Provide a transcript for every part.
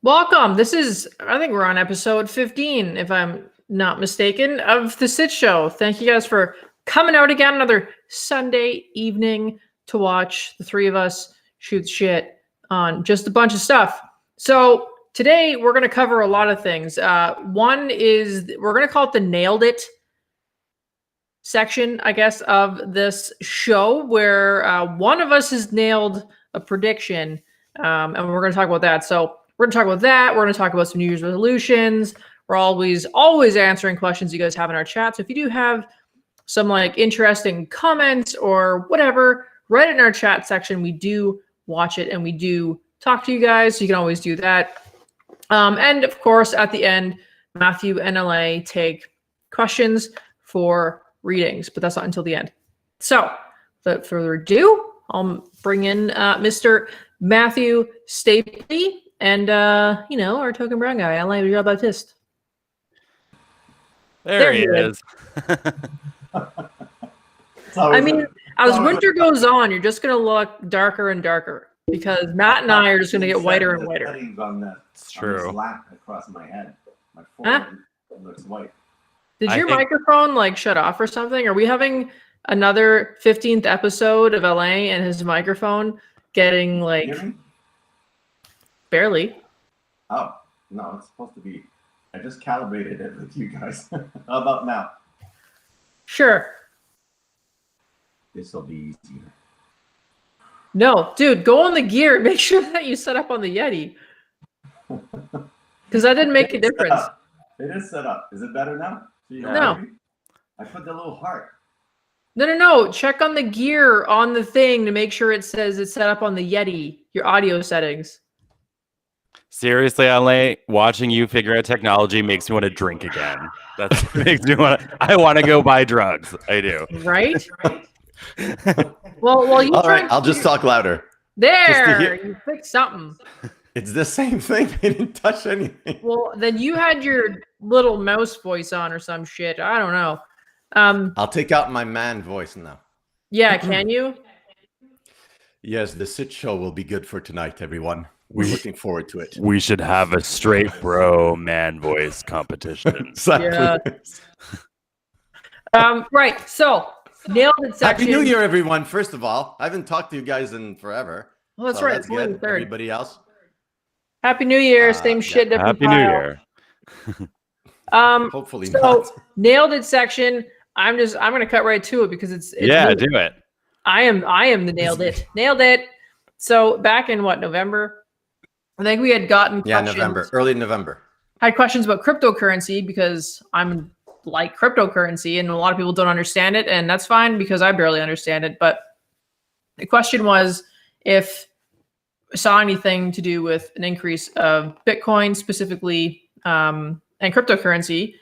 Welcome. This is, I think we're on episode 15, if I'm not mistaken, of the Sitch Show. Thank you guys for coming out again another Sunday evening to watch the three of us shoot shit on just a bunch of stuff. So today we're going to cover a lot of things. One is we're going to call it the Nailed It section, I guess, of this show, where one of us has nailed a prediction, and we're going to talk about that. So we're going to talk about that. We're going to talk about some New Year's resolutions. We're always answering questions you guys have in our chat. So if you do have some like interesting comments or whatever, write it in our chat section. We do watch it and we do talk to you guys. So you can always do that. And of course, at the end, Matthew and LA take questions for readings, but that's not until the end. So without further ado, I'll bring in Mr. Matthew Stapley and, our token brown guy, Alain Jean-Baptiste. There he is. I mean, as winter goes on, you're just going to look darker and darker because Matt and I are just going to get whiter and whiter. It's true. Across my head. My forehead looks white. Did your microphone like shut off or something? Are we having another 15th episode of LA and his microphone getting like barely? Oh, no, it's supposed to be. I just calibrated it with you guys. How about now? Sure. This will be easier. No, dude, go on the gear. Make sure that you set up on the Yeti. Because that didn't make a difference. It is set up. Is it better now? No. I put the little heart. No. Check on the gear on the thing to make sure it says it's set up on the Yeti, your audio settings. Seriously, Alain, watching you figure out technology makes me want to drink again. That makes me want to. I want to go buy drugs. I do. Right? well, you. All right, I'll just talk louder. There, you fixed something. It's the same thing. I didn't touch anything. Well, then you had your little mouse voice on or some shit. I don't know. I'll take out my man voice now. Yeah, can you? Yes, the Sitch Show will be good for tonight, everyone. We're looking forward to it. We should have a straight bro man voice competition. Exactly. Yeah. Right. So, nailed it section. Happy New Year, everyone. First of all, I haven't talked to you guys in forever. Well, that's right. It's only the third. Everybody else? Happy New Year. Same shit, different Happy New Year. Hopefully not. Nailed it section. I'm going to cut right to it because it's yeah, do it. I am the nailed it. So back in November? I think we had gotten questions. Early November. Had questions about cryptocurrency because I'm like cryptocurrency and a lot of people don't understand it, and that's fine because I barely understand it. But the question was if I saw anything to do with an increase of Bitcoin specifically and cryptocurrency.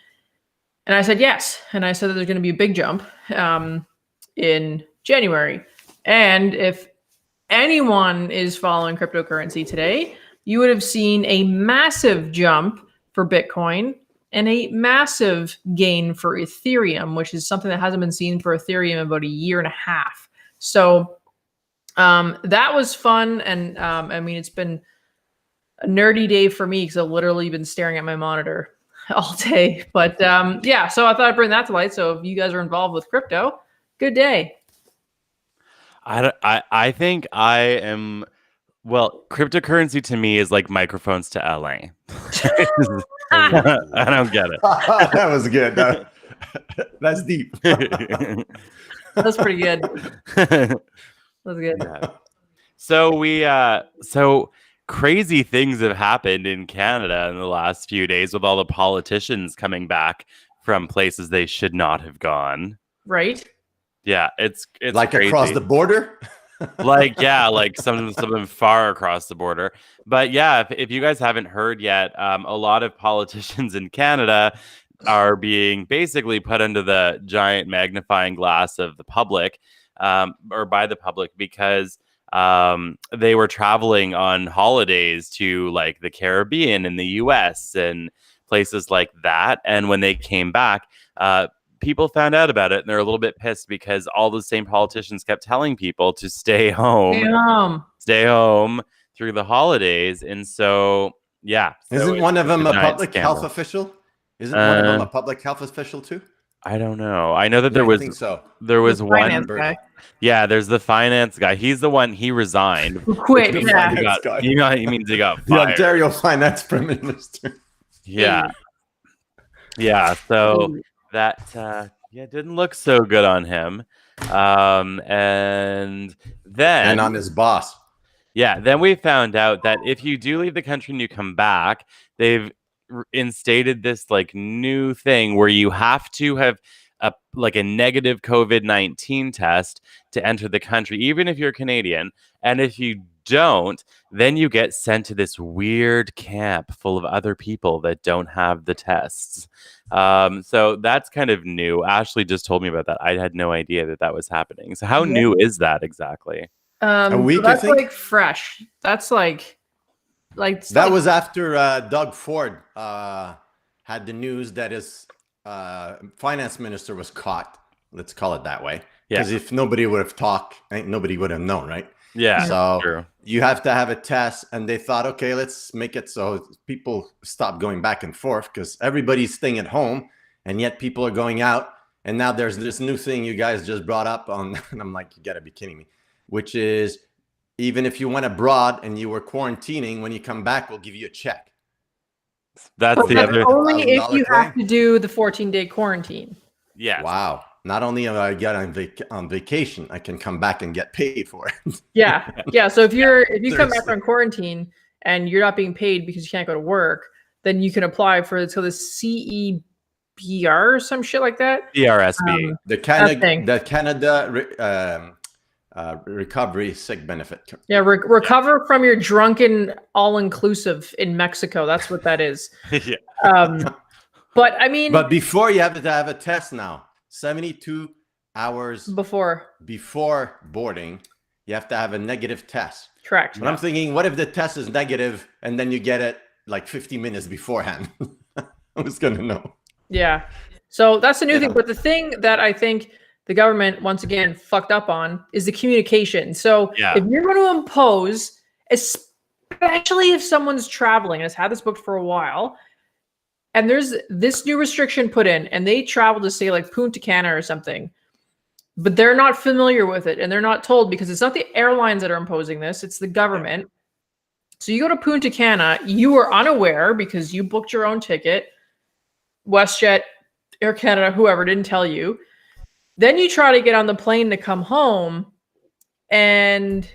And I said yes. And I said that there's going to be a big jump in January. And if anyone is following cryptocurrency today, you would have seen a massive jump for Bitcoin and a massive gain for Ethereum, which is something that hasn't been seen for Ethereum in about a year and a half. So that was fun. And I mean, it's been a nerdy day for me because I've literally been staring at my monitor all day. But yeah, so I thought I'd bring that to light. So if you guys are involved with crypto, good day. I think I am. Well, cryptocurrency to me is like microphones to LA. I don't get it. That was good. That's deep. That's pretty good. That's good. Yeah. So crazy things have happened in Canada in the last few days with all the politicians coming back from places they should not have gone. Right. Yeah, it's like crazy. Across the border. Like some of them far across the border. But yeah, if you guys haven't heard yet, a lot of politicians in Canada are being basically put under the giant magnifying glass of the public, or by the public, because they were traveling on holidays to like the Caribbean in the US and places like that. And when they came back, people found out about it and they're a little bit pissed because all the same politicians kept telling people to stay home through the holidays. And so Yeah. So Isn't one of them a giant public scandal. health official? Isn't one of them Uh, a public health official too? I don't know. I know that I think so. there was The one. finance guy Yeah, there's the finance guy. He's the one. He resigned. who quit. The Yeah. finance guy. He means he got The fired. Ontario finance prime minister. Yeah. Yeah. So that didn't look so good on him. And then And on his boss. yeah, then we found out that if you do leave the country and you come back, they've instated this like new thing where you have to have a negative COVID-19 test to enter the country, even if you're Canadian. And if you don't, then you get sent to this weird camp full of other people that don't have the tests. So that's kind of new. Ashley just told me about that. I had no idea that that was happening. So how new is that exactly? A week, So that's I think? like fresh. That's like That was after Doug Ford had the news that his finance minister was caught. Let's call it that way. Because if nobody would have talked, nobody would have known, right? Yeah. So true. you have to have a test, and they thought, okay, let's make it so people stop going back and forth because everybody's staying at home, and yet people are going out. And now there's this new thing you guys just brought up on, and I'm like, you got to be kidding me, which is even if you went abroad and you were quarantining, when you come back, we'll give you a check. That's the that's other. only if $1,000 you claim? have to do the 14-day quarantine. Yeah. Wow. Not only am I get on vacation, I can come back and get paid for it. Yeah. Yeah. So if you come back Seriously. from quarantine and you're not being paid because you can't go to work, then you can apply for the CEBR or some shit like that. DRSB. The thing. Canada recovery sick benefit. Yeah, recover from your drunken all-inclusive in Mexico. That's what that is. Yeah. But I mean, But before you have to have a test now, 72 hours before, boarding, you have to have a negative test. correct. But I'm thinking, what if the test is negative and then you get it like 50 minutes beforehand? Who's gonna know? Yeah. So that's the new Yeah. thing. But the thing that I think the government once again fucked up on is the communication. So Yeah. if you're going to impose, especially if someone's traveling and has had this booked for a while, and there's this new restriction put in, and they travel to say like Punta Cana or something, but they're not familiar with it and they're not told because it's not the airlines that are imposing this, it's the government. So you go to Punta Cana, you are unaware because you booked your own ticket, WestJet, Air Canada, whoever didn't tell you. Then you try to get on the plane to come home and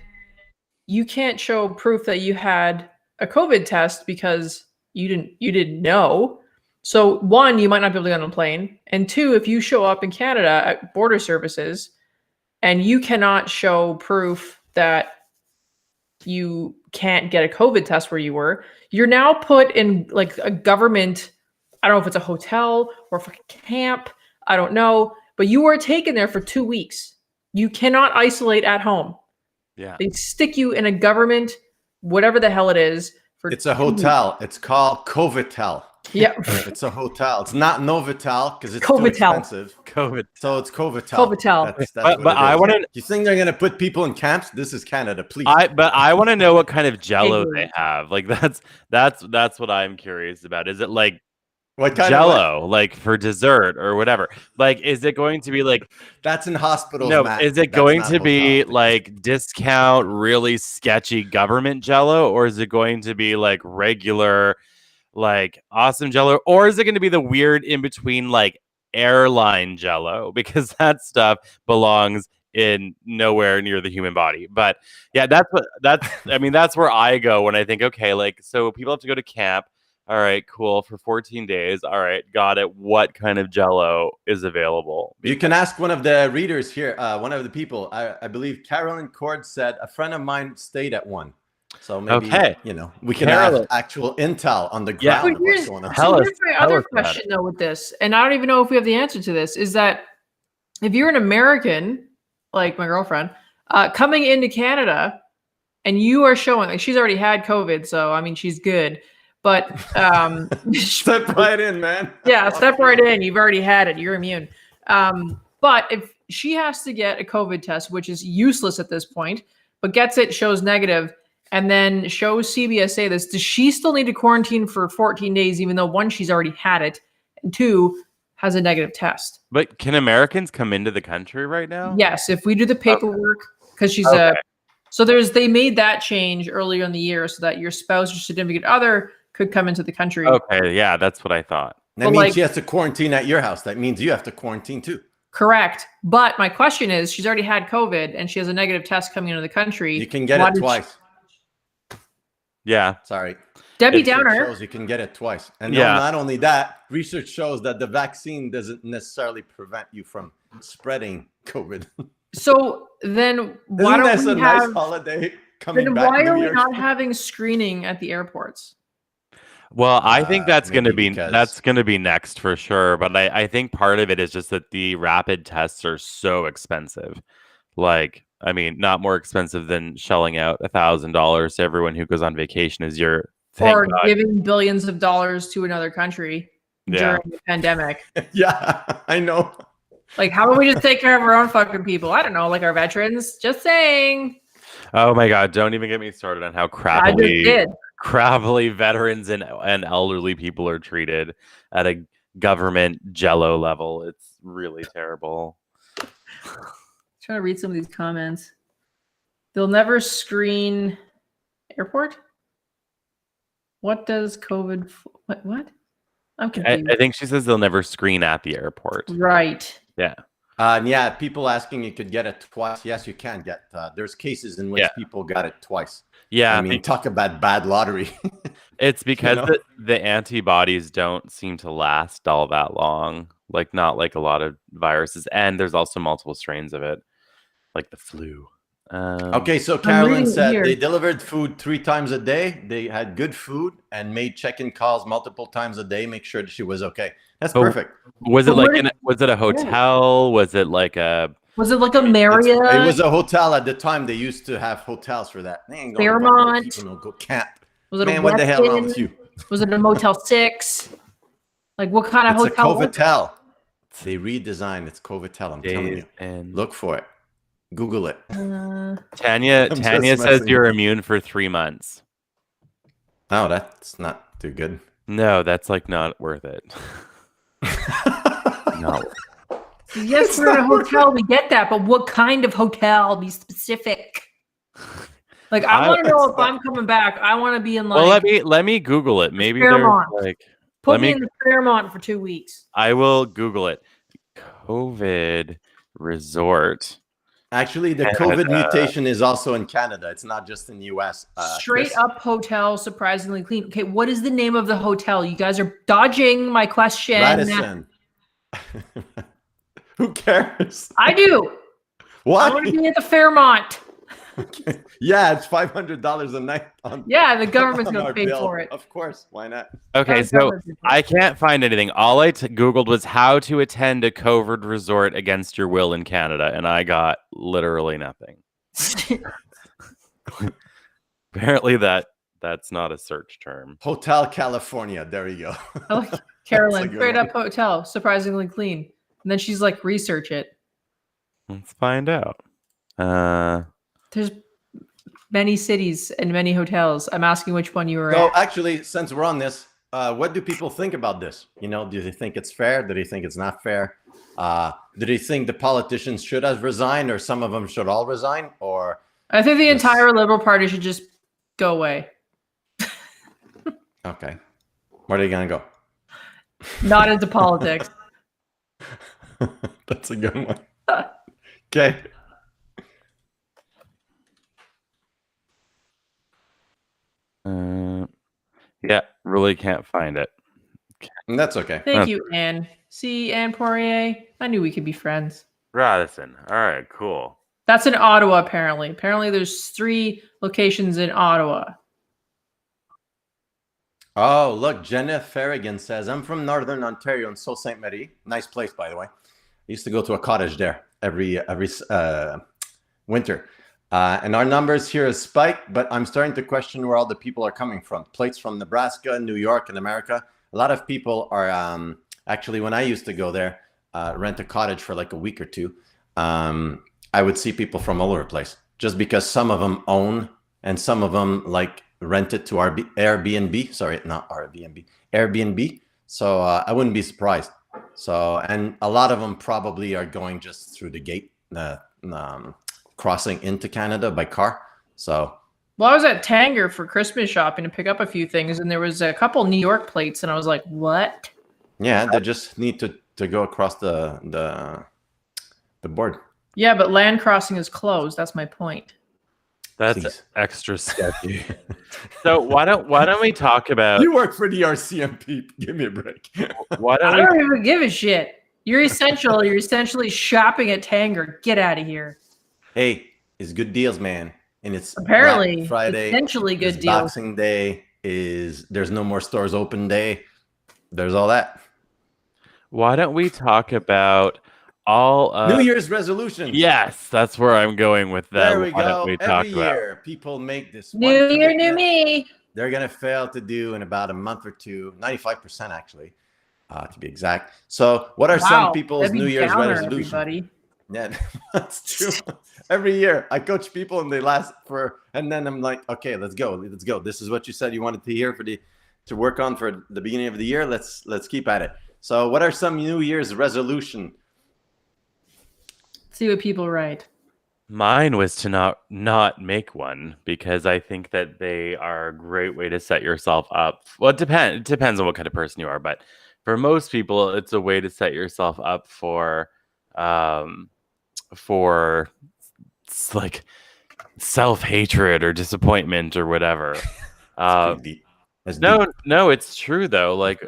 you can't show proof that you had a COVID test because you didn't know. So one, you might not be able to get on a plane. And two, if you show up in Canada at border services and you cannot show proof that you can't get a COVID test where you were, you're now put in like a government, I don't know if it's a hotel or a camp, I don't know, but you are taken there for 2 weeks. You cannot isolate at home. Yeah. They stick you in a government, whatever the hell it is. It's a hotel. It's called Covitel. Yeah. It's a hotel. It's not Novotel because it's Covitel. too expensive. COVID. So it's Covitel. Covitel. That's But what it I is. want to. You think they're gonna put people in camps? This is Canada, please. I want to know what kind of Jello Igloo. they have. Like that's what I'm curious about. Is it like What kind of Jello, like for dessert or whatever? Like, is it going to be like That's in hospitals. no? Matt. Is it That's going not to be hotel. like discount, really sketchy government Jello, or is it going to be like regular, like awesome Jello, or is it going to be the weird in between, like airline Jello? Because that stuff belongs in nowhere near the human body. But yeah, that's where I go when I think, okay, like so people have to go to camp. All right, cool. For 14 days. All right, got it. What kind of Jello is available? You can ask one of the readers here, one of the people. I believe Carolyn Cord said a friend of mine stayed at one. So maybe, Okay. we can Carolyn. have actual intel on the Yeah. ground But of what's here's, going on. Tell so us- here's my tell other us about question though with this, and I don't even know if we have the answer to this, is that if you're an American, like my girlfriend, coming into Canada and you are showing, like she's already had COVID, so I mean she's good. But Step right in, man. yeah, step right in. You've already had it. You're immune. But if she has to get a COVID test, which is useless at this point, but gets it, shows negative, and then shows CBS say this, does she still need to quarantine for 14 days, even though one, she's already had it, and two, has a negative test? But can Americans come into the country right now? Yes, if we do the paperwork, because she's Okay. so they made that change earlier in the year so that your spouse or significant other could come into the country. Okay, yeah, that's what I thought. That But, means like- she has to quarantine at your house. That means you have to quarantine too. Correct. But my question is, she's already had COVID and she has a negative test coming into the country. You can get Why it did twice. Yeah. Sorry. Debbie It's- Downer. Shows you can get it twice. And Yeah. not only that, research shows that the vaccine doesn't necessarily prevent you from spreading COVID. So then why Isn't don't this we a nice have? holiday coming Then back? why New are we Year's? not having screening at the airports? Well, I think that's going to maybe be because- next for sure. But I think part of it is just that the rapid tests are so expensive. Like, I mean, not more expensive than shelling out $1,000 to everyone who goes on vacation as your Or thank God. giving billions of dollars to another country Yeah. during the pandemic? Yeah, I know. Like, how about we just take care of our own fucking people? I don't know, like our veterans. Just saying. Oh my God! Don't even get me started on how I just crappily did. veterans and elderly people are treated at a government jello level. It's really terrible. Trying to read some of these comments. They'll never screen airport. What does COVID? What? I'm confused. I think she says they'll never screen at the airport. Right. Yeah. And yeah, people asking you could get it twice. Yes, you can get. There's cases in which Yeah. people got it twice. Yeah. I mean, talk about bad lottery. It's because know? the antibodies don't seem to last all that long. Like, not like a lot of viruses. And there's also multiple strains of it, like the flu. Okay, so reading Carolyn it said here. they delivered food 3 times a day. They had good food and made check-in calls multiple times a day. Make sure that she was okay. That's Oh, perfect. Was it But like where was it a hotel? Was it like a Was it like a Marriott? It was a hotel at the time. They used to have hotels for that. They ain't going to Fairmont? people don't go camp. Was it Man, a what the hell wrong Westin? with you? Was it a Motel 6? Like, what kind of It's a hotel? was it? Covitel. They redesigned. It's Covitel. I'm telling days you. and Look for it. Google it. Tanya just says messing you're with immune for 3 months. Oh, that's not too good. No, that's like not worth it. No. Yes, It's we're in a not worth hotel. We get that, but what kind of hotel? Be specific. Like, I want to know if I'm coming back. I want to be in like. Well, let me Google it. Maybe there's Fairmont. like put let me me- in the Fairmont for 2 weeks. I will Google it. COVID resort. Actually, the Canada. COVID mutation is also in Canada. It's not just in the US. Straight Chris. up hotel, surprisingly clean. Okay, what is the name of the hotel? You guys are dodging my question. Radisson. Who cares? I do. I What? want to be at the Fairmont. Yeah, it's $500 a night. Yeah, the government's on going to our pay bill. for it. Of course. Why not? Okay, The so government's gonna pay I can't find anything. All I Googled was how to attend a COVID resort against your will in Canada, and I got literally nothing. for it. Apparently that's not a search term. Hotel California. There you go. I like Carolyn, good straight one. up hotel, surprisingly clean. And then she's like, research it. Let's find out. There's many cities and many hotels. I'm asking which one you were So at. actually, since we're on this, what do people think about this? You know, do they think it's fair? Do they think it's not fair? Do they think the politicians should have resigned, or some of them should all resign? Or I think the Yes. entire Liberal Party should just go away. okay, where are they gonna go? Not into politics. That's a good one. Okay. Yeah, really can't find it. And that's okay. Thank you, Anne. See, Anne Poirier? I knew we could be friends. Radisson. All right, cool. That's in Ottawa, apparently. Apparently, there's 3 locations in Ottawa. Oh, look, Jenna Farragon says, I'm from Northern Ontario in Sault Ste. Marie. Nice place, by the way. I used to go to a cottage there every winter. And our numbers here is spiked, but I'm starting to question where all the people are coming from. Plates from Nebraska, New York, and America. A lot of people are, actually, when I used to go there, rent a cottage for like a week or 2, I would see people from all over the place just because some of them own and some of them like rent it to Airbnb. Sorry, not Airbnb, Airbnb. So I wouldn't be surprised. So, and a lot of them probably are going just through the gate, crossing into Canada by car. So, well, I was at Tanger for Christmas shopping to pick up a few things, and there was a couple New York plates, and I was like, "What?" yeah, they just need to go across the board. Yeah, but land crossing is closed. That's my point. That's Please. extra sketchy. So why don't we talk about You work for the RCMP. Give me a break. why I don't we don't even give a shit. You're essential. You're essentially shopping at Tanger. Get out of here. Hey, it's good deals, man. And it's Apparently, Black Friday. essentially good It's deals. Boxing Day there's no more stores open day. There's all that. why don't we talk about all New Year's resolutions. Yes, that's where I'm going with that. There we Why don't go. we Every talk year, people make this one New year, new commitment me. they're going to fail to do in about a month or two, 95% actually, to be exact. So what are some people's Debbie New Year's Downer, resolutions? everybody. Yeah, that's true. Every year I coach people and they last for, and then I'm like, okay, let's go. This is what you said you wanted to hear to work on for the beginning of the year. Let's keep at it. So what are some New Year's resolution? See what people write. Mine was to not make one because I think that they are a great way to set yourself up. Well, it depends on what kind of person you are, but for most people, it's a way to set yourself up for like self-hatred or disappointment or whatever. That's pretty deep. That's No, deep. no, it's true though. Like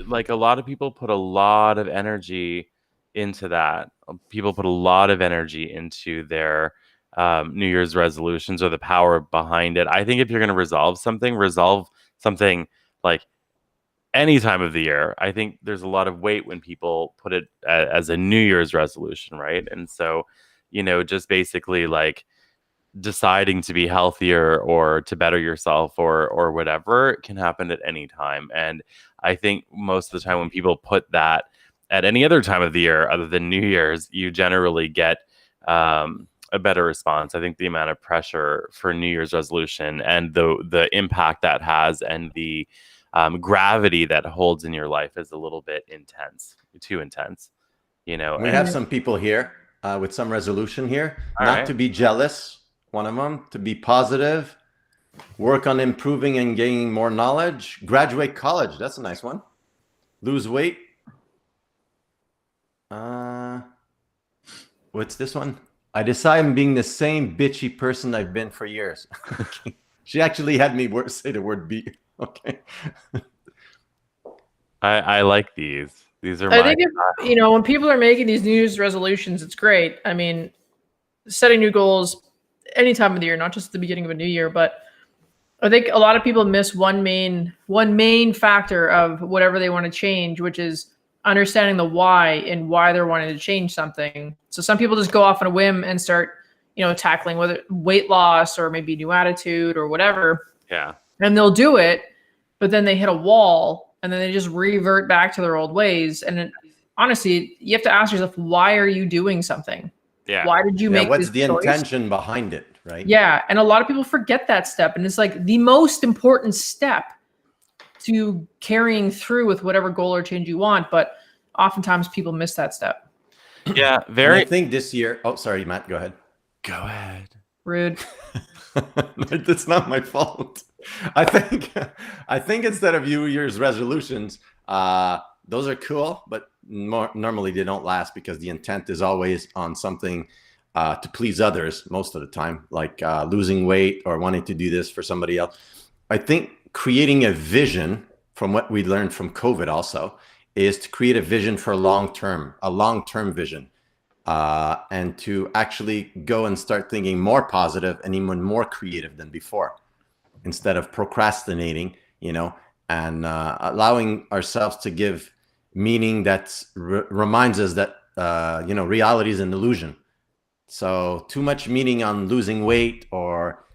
like a lot of people put a lot of energy into that. People put a lot of energy into their New Year's resolutions or the power behind it. I think if you're going to resolve something like any time of the year. I think there's a lot of weight when people put it as a New Year's resolution, right? And so, just basically like deciding to be healthier or to better yourself or whatever can happen at any time. And I think most of the time when people put that at any other time of the year other than New Year's, you generally get a better response. I think the amount of pressure for New Year's resolution and the impact that has and the gravity that holds in your life is a little bit too intense. We have some people here with some resolution here, All not right. to be jealous. One of them, to be positive, work on improving and gaining more knowledge, graduate college. That's a nice one. Lose weight. What's this one? I decide I'm being the same bitchy person I've been for years. She actually had me say the word "be." Okay. I like these. These are I my think when people are making these New Year's resolutions, it's great. I mean, setting new goals any time of the year, not just the beginning of a new year, but I think a lot of people miss one main factor of whatever they want to change, which is understanding the why and why they're wanting to change something. So some people just go off on a whim and start, tackling whether weight loss or maybe new attitude or whatever. Yeah. And they'll do it, but then they hit a wall and then they just revert back to their old ways. And honestly, you have to ask yourself, why are you doing something? Yeah. Why did you make what's this the choice? intention behind it, right? Yeah. And a lot of people forget that step. And it's like the most important step to carrying through with whatever goal or change you want. But oftentimes people miss that step. Yeah. And Very. I think this year. Oh, sorry, Matt. Go ahead. Go ahead. Rude. It's not my fault. I think instead of New Year's resolutions, those are cool, but normally they don't last because the intent is always on something to please others most of the time, like losing weight or wanting to do this for somebody else. I think creating a vision, from what we learned from COVID also, is to create a vision for a long-term vision. And to actually go and start thinking more positive and even more creative than before, instead of procrastinating, and allowing ourselves to give meaning that reminds us that, reality is an illusion. So too much meaning on losing weight or,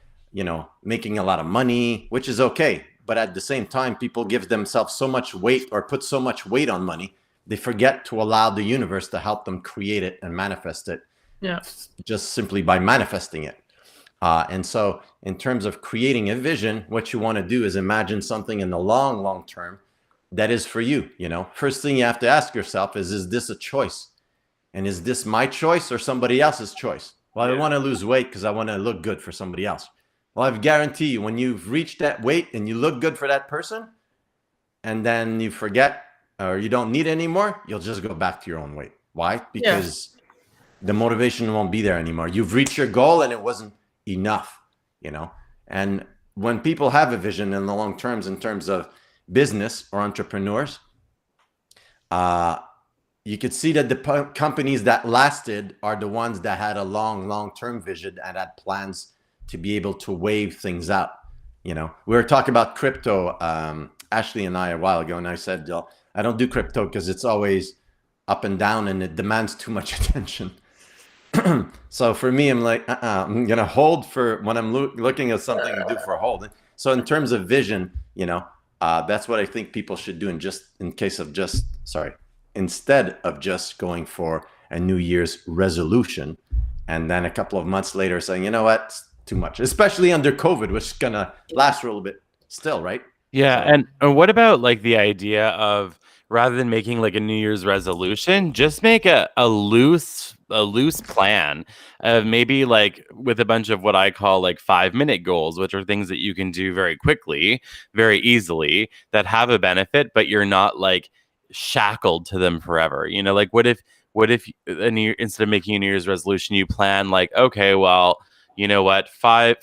making a lot of money, which is okay. But at the same time, people give themselves so much weight or put so much weight on money, they forget to allow the universe to help them create it and manifest it. Yeah. Just simply by manifesting it. And so in terms of creating a vision, what you want to do is imagine something in the long term that is for you. First thing you have to ask yourself is this a choice? And is this my choice or somebody else's choice? Well, I want to lose weight because I want to look good for somebody else. Well, I guarantee you, when you've reached that weight and you look good for that person, and then you forget or you don't need it anymore, you'll just go back to your own weight. Why? Because the motivation won't be there anymore. You've reached your goal and it wasn't enough, And when people have a vision in the long terms, in terms of business or entrepreneurs, you could see that the companies that lasted are the ones that had a long-term vision and had plans to be able to wave things out. We were talking about crypto, Ashley and I, a while ago, and I said, I don't do crypto because it's always up and down and it demands too much attention. So for me, I'm like, I'm going to hold for when I'm looking at something to do for a hold. So in terms of vision, that's what I think people should do. And instead of just going for a New Year's resolution and then a couple of months later saying, you know what, it's too much, especially under COVID, which is going to last for a little bit still, right? Yeah. So, and what about like the idea of, rather than making like a New Year's resolution, just make a loose plan of maybe like with a bunch of what I call like 5-minute goals, which are things that you can do very quickly, very easily, that have a benefit, but you're not like shackled to them forever. Like what if instead of making a New Year's resolution, you plan like, okay, well, you know what, 5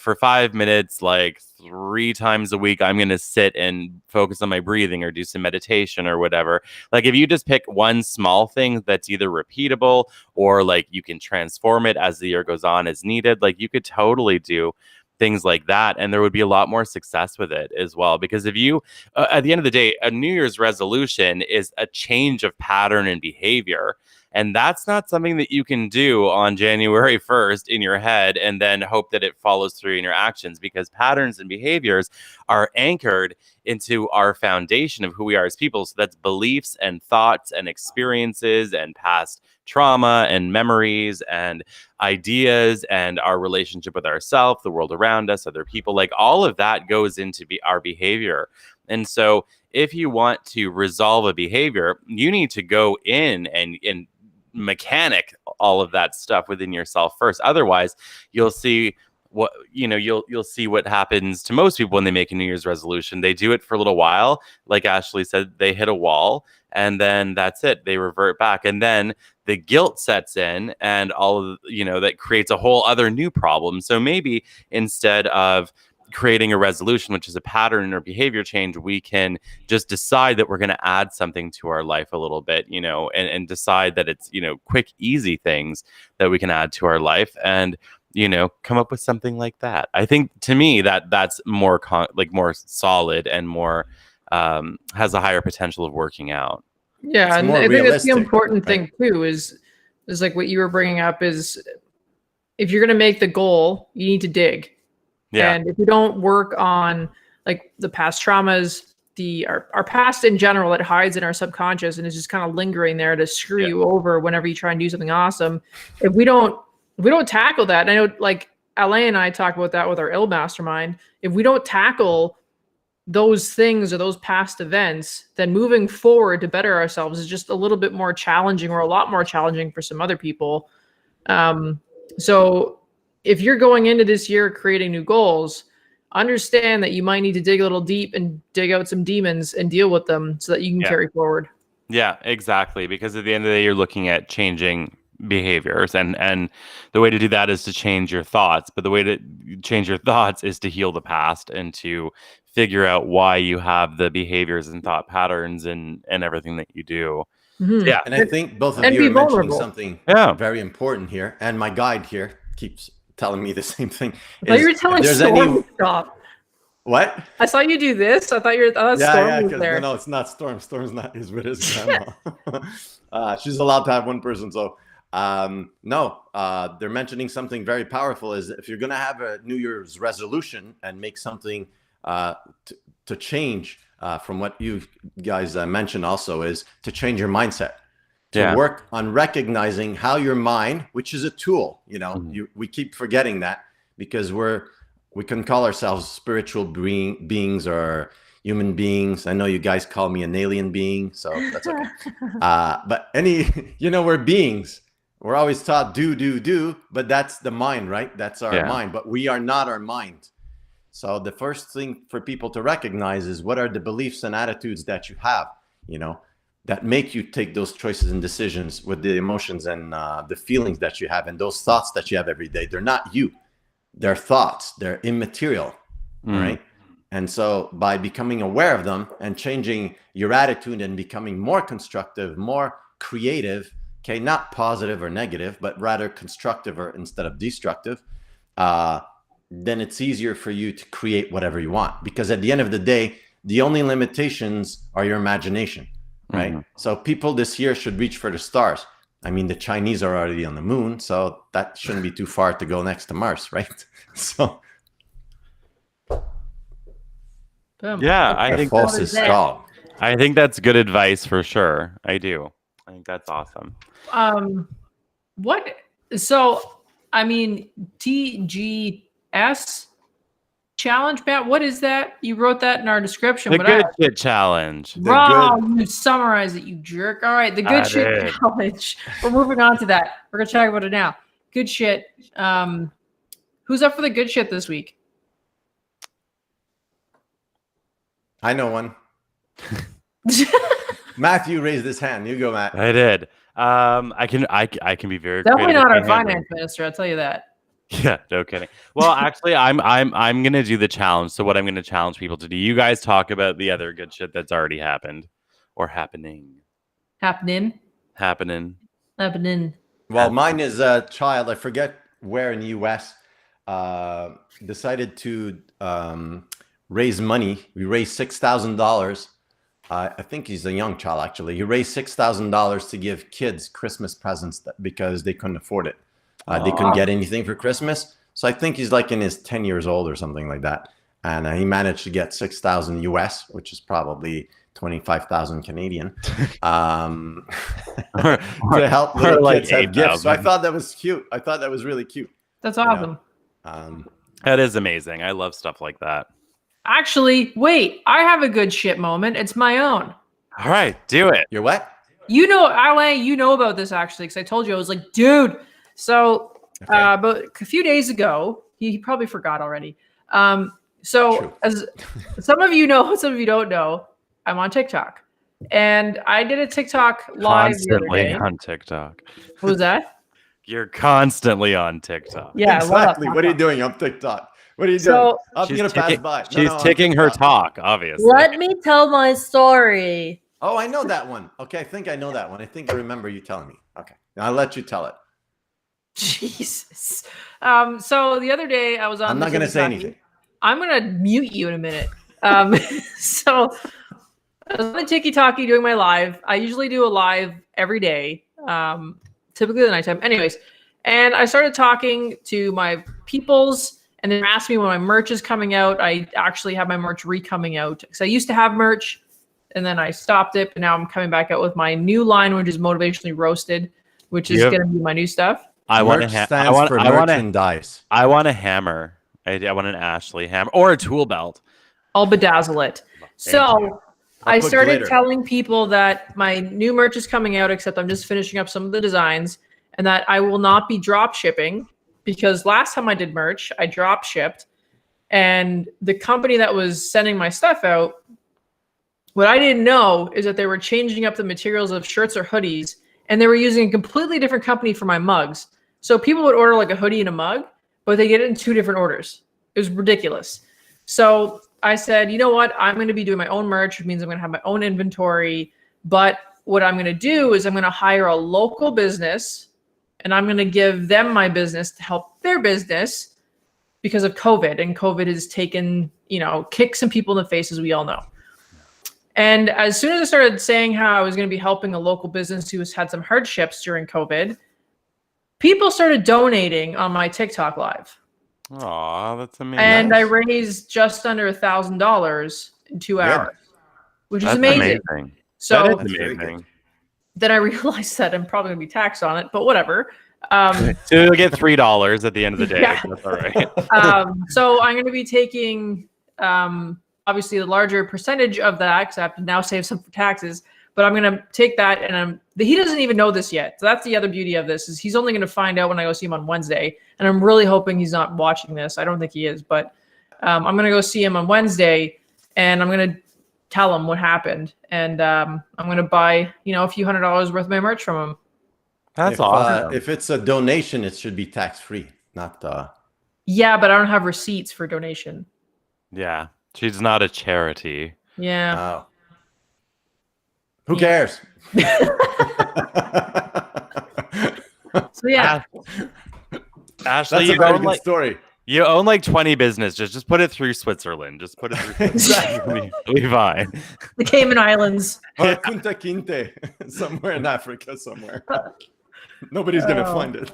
minutes, like 3 times a week, I'm going to sit and focus on my breathing or do some meditation or whatever. Like if you just pick one small thing that's either repeatable or like you can transform it as the year goes on as needed, like you could totally do things like that. And there would be a lot more success with it as well. Because if you, at the end of the day, a New Year's resolution is a change of pattern and behavior. And that's not something that you can do on January 1st in your head and then hope that it follows through in your actions, because patterns and behaviors are anchored into our foundation of who we are as people. So that's beliefs and thoughts and experiences and past trauma and memories and ideas and our relationship with ourselves, the world around us, other people. Like all of that goes into our behavior. And so if you want to resolve a behavior, you need to go in and mechanic all of that stuff within yourself first. Otherwise, you'll see you'll see what happens to most people when they make a New Year's resolution. They do it for a little while, like Ashley said, they hit a wall, and then that's it. They revert back, and then the guilt sets in, and all of that creates a whole other new problem. So maybe instead of creating a resolution, which is a pattern or behavior change, we can just decide that we're going to add something to our life a little bit, and decide that it's, quick, easy things that we can add to our life and, come up with something like that. I think to me that's more more solid and more has a higher potential of working out. Yeah. And I think that's the important thing too, is like what you were bringing up is if you're going to make the goal, you need to dig. Yeah. And if you don't work on like the past traumas, our past in general, that hides in our subconscious and is just kind of lingering there to screw you over whenever you try and do something awesome. If we don't tackle that, and I know like Alain and I talk about that with our ill mastermind. If we don't tackle those things or those past events, then moving forward to better ourselves is just a little bit more challenging, or a lot more challenging for some other people. So if you're going into this year creating new goals, understand that you might need to dig a little deep and dig out some demons and deal with them so that you can carry forward. Yeah, exactly. Because at the end of the day, you're looking at changing behaviors, and the way to do that is to change your thoughts. But the way to change your thoughts is to heal the past and to figure out why you have the behaviors and thought patterns and everything that you do. Mm-hmm. Yeah. And I think both of you are mentioning something very important here. And my guide here keeps telling me the same thing. I thought you were telling Storm to stop. What? I saw you do this. I thought Storm was there. No, it's not Storm. Storm's not is with his grandma. She's allowed to have one person. So they're mentioning something very powerful, is if you're going to have a New Year's resolution and make something to change from what you guys mentioned also, is to change your mindset. To work on recognizing how your mind, which is a tool, we keep forgetting that, because we can call ourselves spiritual beings or human beings. I know you guys call me an alien being, so that's okay. But we're beings. We're always taught do, but that's the mind, right? That's our mind, but we are not our mind. So the first thing for people to recognize is what are the beliefs and attitudes that you have, that make you take those choices and decisions with the emotions and the feelings that you have and those thoughts that you have every day. They're not you. They're thoughts. They're immaterial, right? And so by becoming aware of them and changing your attitude and becoming more constructive, more creative, okay, not positive or negative, but rather constructive or instead of destructive, then it's easier for you to create whatever you want. Because at the end of the day, the only limitations are your imagination, right? So people this year should reach for the stars. I mean, the Chinese are already on the moon, so that shouldn't be too far to go next to Mars, right? So, yeah, I think false is strong. I think that's good advice for sure. I do. I think that's awesome. What? So, I mean, TGS challenge, Matt. What is that? You wrote that in our description. The good shit challenge. Wow, you summarize it, you jerk. All right, the good shit challenge. We're moving on to that. We're gonna talk about it now. Good shit. Who's up for the good shit this week? I know one. Matthew raised his hand. You go, Matt. I did. I can be very definitely creative not our with my finance handwriting. minister. I'll tell you that. Yeah, no kidding. Well, actually, I'm gonna do the challenge. So what I'm gonna challenge people to do, you guys talk about the other good shit that's already happened or happening. Well, mine is a child. I forget where in the U.S. Decided to raise money. We raised $6,000. I think he's a young child, actually. He raised $6,000 to give kids Christmas presents because they couldn't afford it. They couldn't get anything for Christmas. So I think he's like in his 10 years old or something like that. And he managed to get 6,000 US, which is probably 25,000 Canadian, to help little kids have gifts. So I thought that was cute. I thought that was really cute. That's awesome. That is amazing. I love stuff like that. Actually, wait, I have a good shit moment. It's my own. All right, do it. You're what? You know, Alain, you know about this actually, because I told you, I was like, dude. So, but a few days ago, he probably forgot already. So, as some of you know, some of you don't know, I'm on TikTok. And I did a TikTok live constantly the other day. On TikTok. What was that? You're constantly on TikTok. Yeah, exactly. What are you doing on TikTok? What are you doing? I'm going to pass by. She's ticking her talk, obviously. Let me tell my story. Oh, I know that one. Okay, I think I know that one. I think I remember you telling me. Okay, I'll let you tell it. Jesus. So the other day I was on. I'm not going to say anything. I'm going to mute you in a minute. So I was on the TikTok doing my live. I usually do a live every day, typically the nighttime. Anyways, and I started talking to my peoples, and they asked me when my merch is coming out. I actually have my merch re-coming out because I used to have merch, and then I stopped it. But now I'm coming back out with my new line, which is Motivationally Roasted, which is going to be my new stuff. I want a merchandise. I want a hammer. I want an Ashley hammer or a tool belt. I'll bedazzle it. So I started telling people that my new merch is coming out, except I'm just finishing up some of the designs, and that I will not be drop shipping because last time I did merch, I drop shipped, and the company that was sending my stuff out, what I didn't know is that they were changing up the materials of shirts or hoodies, and they were using a completely different company for my mugs. So people would order like a hoodie and a mug, but they get it in 2 different orders. It was ridiculous. So I said, you know what? I'm going to be doing my own merch, which means I'm going to have my own inventory. But what I'm going to do is I'm going to hire a local business, and I'm going to give them my business to help their business because of COVID. And COVID has taken, kicked some people in the face, as we all know. And as soon as I started saying how I was going to be helping a local business who has had some hardships during COVID, people started donating on my TikTok live. Aw, that's amazing. And I raised just under $1,000 in 2 hours, which is amazing. So that is amazing. Then I realized that I'm probably going to be taxed on it, but whatever. So you'll get $3 at the end of the day. Yeah. That's all right. So I'm going to be taking obviously the larger percentage of that because I have to now save some for taxes. But I'm going to take that, and he doesn't even know this yet. So that's the other beauty of this is he's only going to find out when I go see him on Wednesday. And I'm really hoping he's not watching this. I don't think he is, but I'm going to go see him on Wednesday, and I'm going to tell him what happened, and I'm going to buy a few $100s worth of my merch from him. That's awesome. If it's a donation, it should be tax free, not. Yeah, but I don't have receipts for donation. Yeah, she's not a charity. Yeah. Oh. Who cares? So yeah. Ashley, That's a very good story. You own like 20 businesses. Just put it through Switzerland. Just put it through Switzerland. We'll be fine. The Cayman Islands. Or Kunta Kinte, somewhere in Africa, somewhere. Nobody's gonna find it.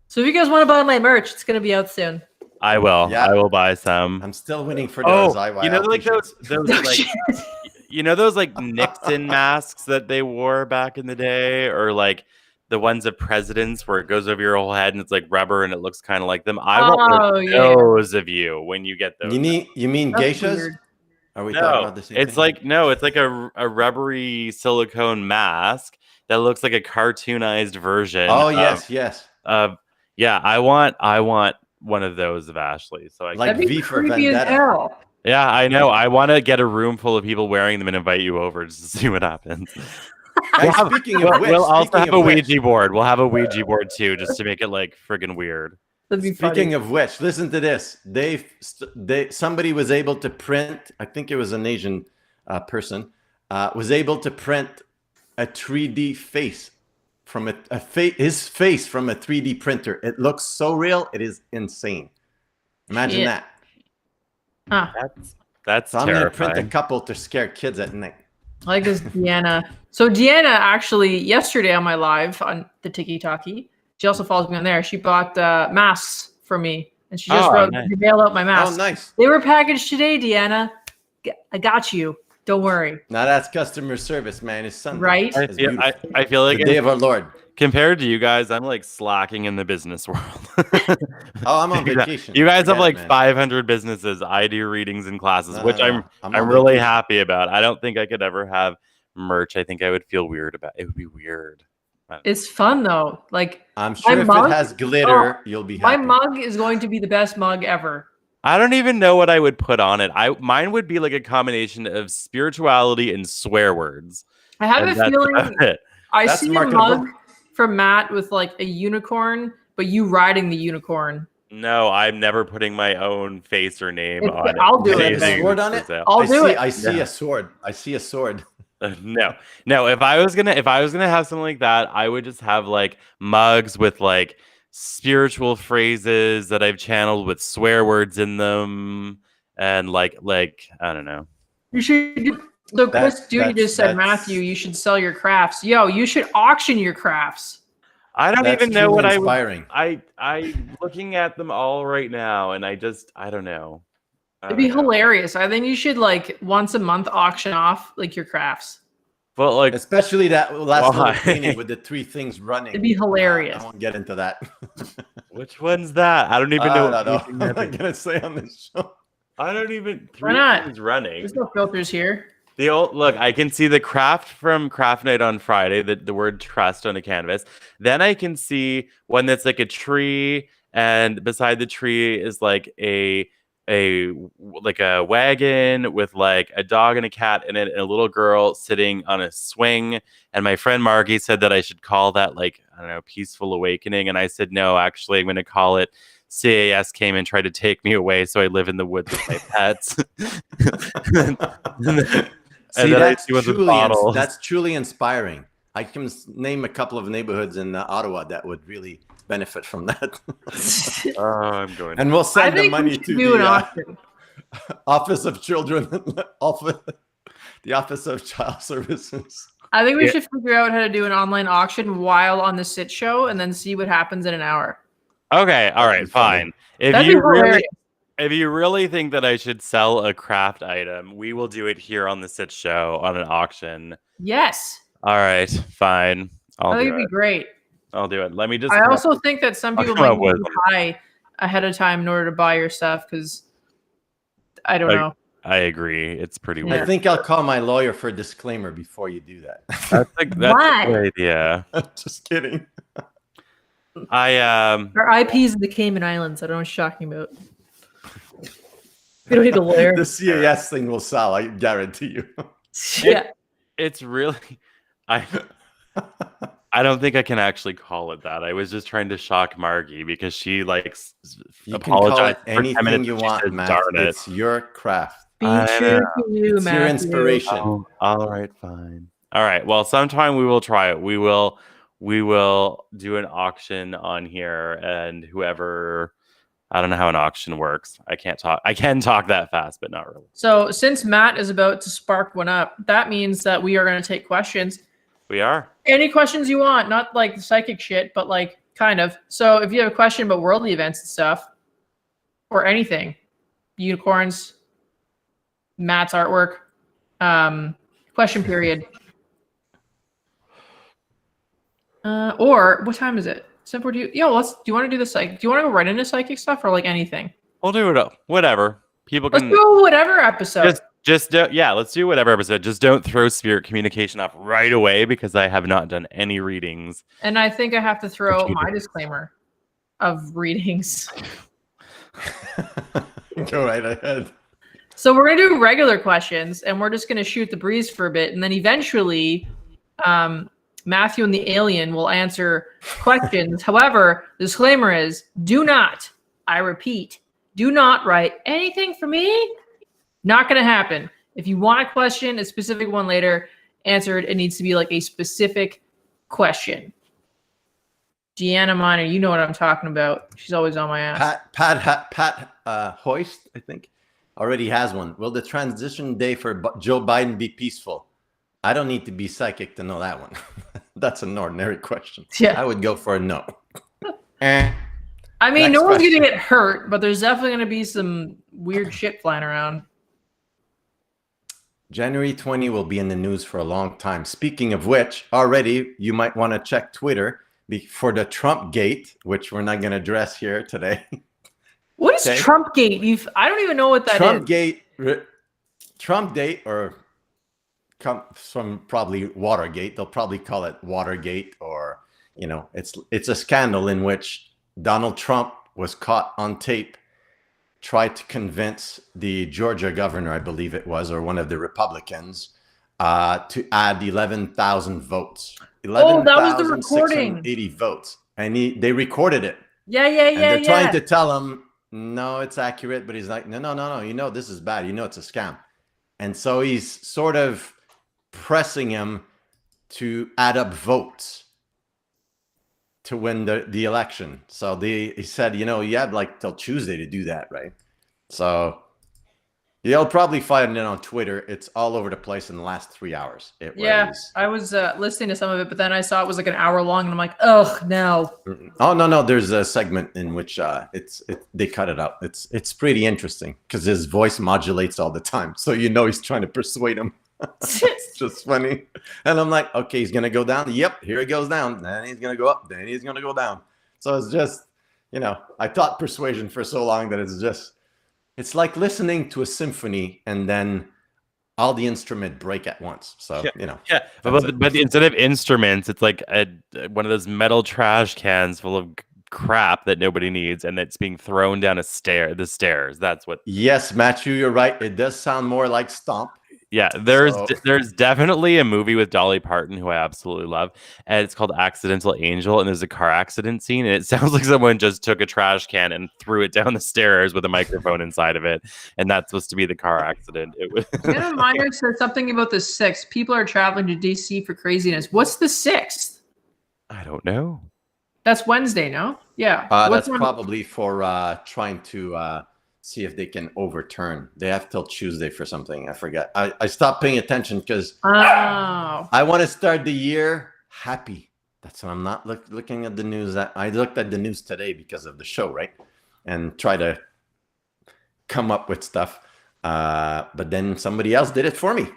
So if you guys want to buy my merch, it's gonna be out soon. I will. Yeah. I will buy some. I'm still waiting for those. You know, like those like Shit. you know those like Nixon masks that they wore back in the day, or like the ones of presidents where it goes over your whole head and it's like rubber and it looks kind of like them. I want those of you when you get those. You mean That's geishas? weird. Are we talking about the same it's thing? like it's like a rubbery silicone mask that looks like a cartoonized version. Oh yes. Yeah, I want one of those of Ashley. So I Like That'd be V for creepy as Vendetta. hell. yeah, I know. I want to get a room full of people wearing them and invite you over just to see what happens. Guys, speaking of which, We'll also speaking have of a which- Ouija board. We'll have a Ouija board too, just to make it like friggin' weird. That'd be Speaking funny. of which, listen to this. Somebody was able to print. I think it was an Asian person was able to print a 3D face from his face from a 3D printer. It looks so real. It is insane. Imagine Shit. that. Huh. That's So I'm gonna print a terrifying. couple to scare kids at night. I like this Deanna. So Deanna actually yesterday on my live on the Tiki Talkie, she also follows me on there. She bought masks for me, and she just Oh, wrote, nice. "You mail out my masks." Oh, nice. They were packaged today, Deanna. I got you. Don't worry. Now that's customer service, man. It's Sunday. Right? I It's feel, beautiful. I feel like The day of our Lord. compared to you guys, I'm like slacking in the business world. Oh, I'm on vacation. You guys have Forget like it, man. 500 businesses. I do readings and classes, No, which no, no. I'm on really vacation. happy about. I don't think I could ever have merch. I think I would feel weird about it. It would be weird. It's fun though. Like I'm sure if mug- it has glitter, you'll be my happy. mug is going to be the best mug ever. I don't even know what I would put on it. Mine would be like a combination of spirituality and swear words. I have And a that's feeling about it. I That's see a marketable. mug from Matt with like a unicorn, but you riding the unicorn. No, I'm never putting my own face or name If- on it. I'll do it, Anything then. Sword on for it? sale. I'll do it. I see Yeah. a sword. I see a sword. No. If I was gonna have something like that, I would just have like mugs with like spiritual phrases that I've channeled with swear words in them, and like I don't know. You should do. So Chris Duty just said, Matthew, you should sell your crafts. Yo, you should auction your crafts. I don't That's even know truly what I would. inspiring. I'm looking at them all right now, and I don't know. It'd be hilarious. I think you should like once a month auction off like your crafts. But like, Especially that last Why? little painting with the three things running. It'd be hilarious. I won't get into that. which one's that? I don't even know. I don't anything know. I'm that- not gonna say on this show. I don't even. Why not? Things running. There's no filters here. The old look, I can see the craft from Craft Night on Friday, the word trust on a canvas. Then I can see one that's like a tree, and beside the tree is like a wagon with like a dog and a cat in it, and a little girl sitting on a swing. And my friend Margie said that I should call that like, I don't know, peaceful awakening. And I said, no, actually, I'm going to call it CAS came and tried to take me away, so I live in the woods with my pets. See, then I that's see what's with truly, bottles. that's truly inspiring. I can name a couple of neighborhoods in Ottawa that would really benefit from that. Oh, I'm going. And we'll I send the think we money should to do an the auction. Office of Children, the Office of Child Services. I think we Yeah. should figure out how to do an online auction while on the Sitch show and then see what happens in an hour. Okay, all That'd right, be funny. fine. If That'd be you really, hilarious. if you really think that I should sell a craft item, we will do it here on the Sitch Show on an auction. Yes. All right, fine. I I'll think do it'd be it. great. I'll do it. Let me just. I also think that some I'll people come might up need with to buy ahead of time in order to buy your stuff because I don't know. I agree. It's pretty Yeah. I weird. think I'll call my lawyer for a disclaimer before you do that. That's a Why? good idea. Just kidding. I Our IP's in the Cayman Islands. I don't know what you're talking about. We don't need a lawyer. The CAS thing will sell, I guarantee you. Yeah. it's really I don't think I can actually call it that. I was just trying to shock Margie because she likes You can call it apologized for 10 anything minutes you and she want, said, Matt. "Darn it." It's your craft. Be I true know. to you, It's your Matthew. inspiration. Oh, all right, fine. All right. Well, sometime we will try it. We will do an auction on here, and whoever, I don't know how an auction works. I can't talk. I can talk that fast, but not really. So since Matt is about to spark one up, that means that we are going to take questions. We are. Any questions you want, not like psychic shit, but like kind of. So if you have a question about worldly events and stuff, or anything, unicorns, Matt's artwork, question period. Or what time is it? Simple. Do you want to do the psych? Do you want to go right into psychic stuff or like anything? We'll do it up. Whatever. People Let's can do whatever episode. yeah. Let's do whatever episode. Just don't throw spirit communication off right away because I have not done any readings. And I think I have to throw you my do. disclaimer of readings. Go right ahead. So we're gonna do regular questions, and we're just gonna shoot the breeze for a bit, and then eventually, Matthew and the alien will answer questions. However, the disclaimer is: do not, I repeat, do not write anything for me. Not gonna happen. If you want a question, a specific one later, answered. It needs to be like a specific question. Deanna Miner, you know what I'm talking about. She's always on my ass. Pat Hoist, I think, already has one. Will the transition day for Joe Biden be peaceful? I don't need to be psychic to know that one. That's an ordinary question. Yeah. I would go for a no. I mean, Next no one's question. gonna get hurt, but there's definitely gonna be some weird shit flying around. January 20 will be in the news for a long time. Speaking of which, already you might want to check Twitter for the Trump gate, which we're not going to address here today. What is Okay. Trump Gate? I don't even know what that Trump is. gate, Trump date, or come from probably Watergate. They'll probably call it Watergate, or it's a scandal in which Donald Trump was caught on tape, tried to convince the Georgia governor, I believe it was, or one of the Republicans, to add 11,000 votes. Oh, that was the recording. 11,680 votes, and they recorded it. Yeah. And they're trying to tell him, no, it's accurate, but he's like, no, this is bad. It's a scam. And so he's sort of pressing him to add up votes to win the election. So he said, you had like till Tuesday to do that, right? So you'll probably find it on Twitter. It's all over the place in the last 3 hours. Yeah, I was listening to some of it, but then I saw it was like an hour long, and I'm like, ugh, no. Oh no, there's a segment in which they cut it out. It's pretty interesting because his voice modulates all the time, so he's trying to persuade him. It's just funny. And I'm like, okay, he's gonna go down. Yep, here he goes down. Then he's gonna go up. Then he's gonna go down. So it's just, I taught persuasion for so long that it's like listening to a symphony and then all the instruments break at once. So Yeah, but instead of instruments, it's like one of those metal trash cans full of crap that nobody needs, and it's being thrown down the stairs. That's what. Yes, Matthew, you're right. It does sound more like Stomp. Yeah, there's definitely a movie with Dolly Parton who I absolutely love, and it's called Accidental Angel, and there's a car accident scene, and it sounds like someone just took a trash can and threw it down the stairs with a microphone inside of it, and that's supposed to be the car accident. It was. Anna Miner said something about the 6th. People are traveling to DC for craziness. What's the 6th? I don't know. That's Wednesday, no? Yeah. That's probably for trying to see if they can overturn. They have till Tuesday for something. I forget. I stopped paying attention because I want to start the year happy. That's why I'm not looking at the news. I looked at the news today because of the show, right? And try to come up with stuff. But then somebody else did it for me.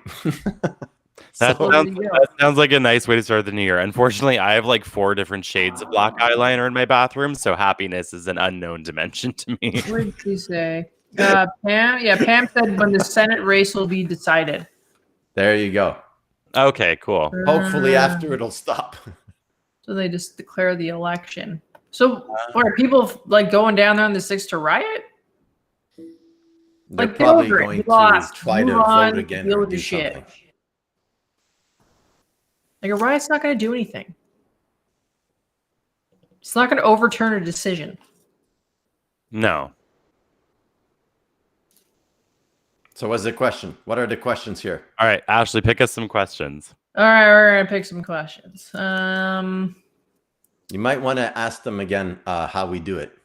That So- sounds, that sounds like a nice way to start the new year. Unfortunately, I have like 4 different shades of black eyeliner in my bathroom, so happiness is an unknown dimension to me. What did she say? Pam? Yeah, Pam said when the Senate race will be decided. There you go. Okay, cool. Hopefully, Uh, after it'll stop. So they just declare the election. So what, are people like going down there on the 6th to riot? They're Like, get probably over it. going You to lost. try to Move on. vote again Deal or with do your shit. something. Like, a riot's not going to do anything. It's not going to overturn a decision. No. So, what's the question? What are the questions here? All right, Ashley, pick us some questions. All right, we're going to pick some questions. You might want to ask them again how we do it,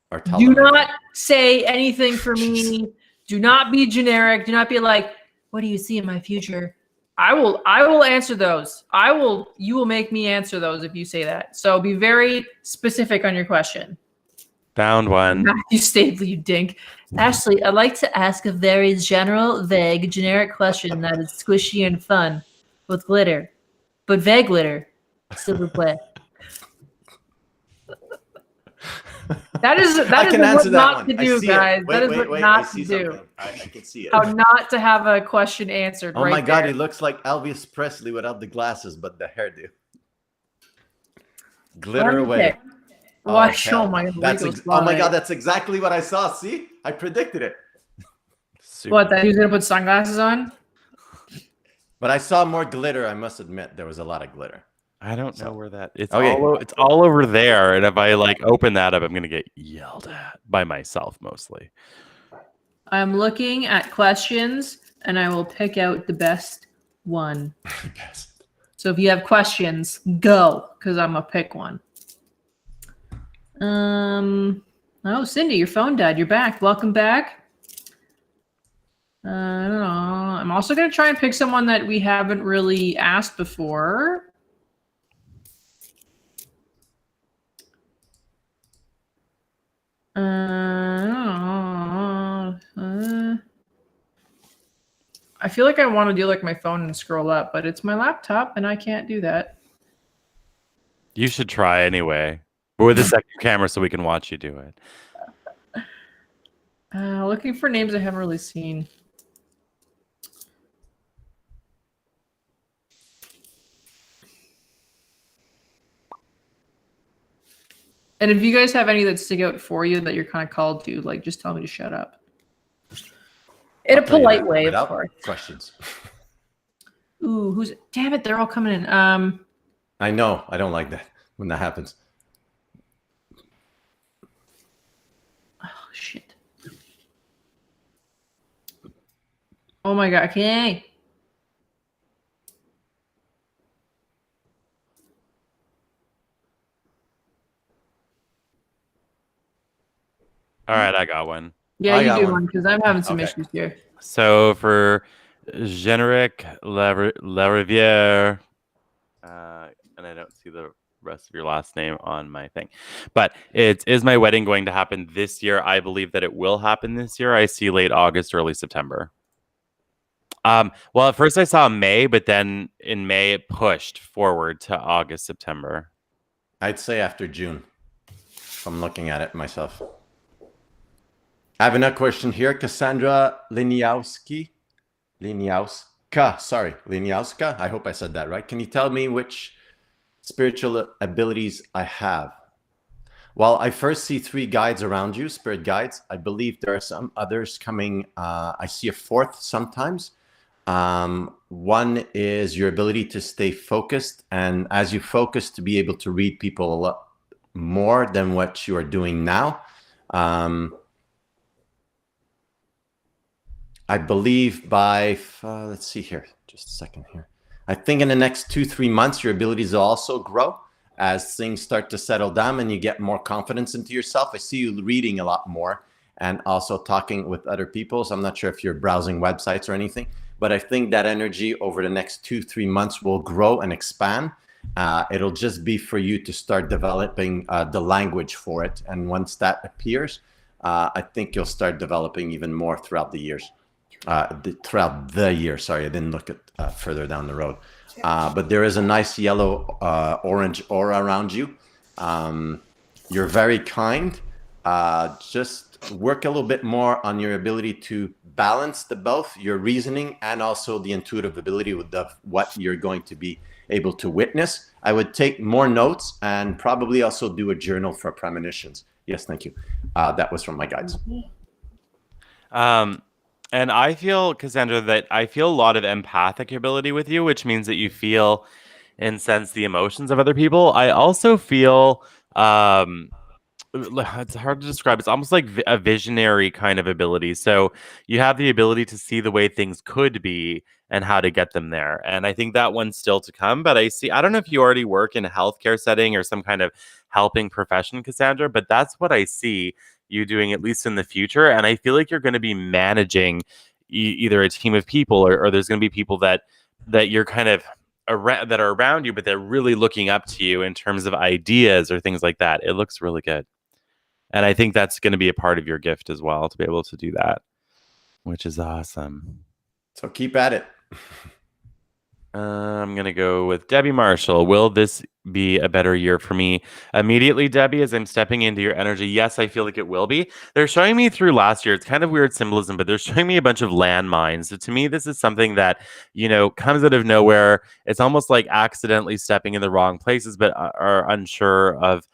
or tell Do them. not say anything for me. Do not be generic. Do not be like, what do you see in my future? I will answer those. You will make me answer those if you say that. So be very specific on your question. Found one. Matthew Stapley, you dink. Ashley, I'd like to ask a very general, vague, generic question that is squishy and fun with glitter. But vague glitter. Silver play. That is I can what answer that not one. to I do, see it. guys. Wait, That is wait, what wait, I not see to do. something. I can see it. How not to have a question answered. Oh right my God, there. he looks like Elvis Presley without the glasses, but the hairdo. Glitter away. Watch. hell. Oh my God. That's Rico's oh my fly. God, that's exactly what I saw. See, I predicted it. Super. What? That he was gonna put sunglasses on? But I saw more glitter. I must admit, there was a lot of glitter. I don't know where that. It's Okay. it's all over there, and if I like open that up, I'm gonna get yelled at by myself mostly. I'm looking at questions, and I will pick out the best one. So if you have questions, go, because I'm gonna pick one. Oh, Cindy, your phone died. You're back. Welcome back. I don't know. I'm also gonna try and pick someone that we haven't really asked before. I feel like I want to do like my phone and scroll up, but it's my laptop and I can't do that. You should try anyway, but with a second camera so we can watch you do it. Looking for names I haven't really seen. And if you guys have any that stick out for you that you're kind of called to, like, just tell me to shut up. In a I'll tell you polite that way, of without course. questions. Ooh, who's? Damn it, they're all coming in. I know. I don't like that when that happens. Oh shit. Oh my God. Okay. All right, I got one. Yeah, I you got do one. one because I'm having some Okay. issues here. So for Generic Lariviere, and I don't see the rest of your last name on my thing, but is my wedding going to happen this year? I believe that it will happen this year. I see late August, early September. Well, at first I saw May, but then in May it pushed forward to August, September. I'd say after June. If I'm looking at it myself. I have another question here. Cassandra Liniowska. Sorry, Liniowska. I hope I said that right. Can you tell me which spiritual abilities I have? Well, I first see 3 guides around you, spirit guides. I believe there are some others coming. I see a 4th sometimes. One is your ability to stay focused. And as you focus, to be able to read people a lot more than what you are doing now. I believe by, let's see here, just a second here. I think in the next 2-3 months, your abilities will also grow as things start to settle down and you get more confidence into yourself. I see you reading a lot more and also talking with other people. So I'm not sure if you're browsing websites or anything, but I think that energy over the next 2-3 months will grow and expand. It'll just be for you to start developing the language for it. And once that appears, I think you'll start developing even more throughout the years. throughout the year. Sorry, I didn't look at further down the road. But there is a nice yellow orange aura around you. You're very kind. Just work a little bit more on your ability to balance the both your reasoning and also the intuitive ability with what you're going to be able to witness. I would take more notes and probably also do a journal for premonitions. Yes, thank you. That was from my guides. And I feel, Cassandra, that I feel a lot of empathic ability with you, which means that you feel and sense the emotions of other people. I also feel it's hard to describe. It's almost like a visionary kind of ability. So you have the ability to see the way things could be and how to get them there. And I think that one's still to come. But I don't know if you already work in a healthcare setting or some kind of helping profession, Cassandra, but that's what I see you doing, at least in the future. And I feel like you're going to be managing either a team of people or there's going to be people that you're kind of that are around you, but they're really looking up to you in terms of ideas or things like that. It looks really good. And I think that's going to be a part of your gift as well, to be able to do that, which is awesome. So keep at it. I'm going to go with Debbie Marshall. Will this be a better year for me? Immediately, Debbie, as I'm stepping into your energy, yes, I feel like it will be. They're showing me through last year. It's kind of weird symbolism, but they're showing me a bunch of landmines. So to me, this is something that, comes out of nowhere. It's almost like accidentally stepping in the wrong places, but are unsure of,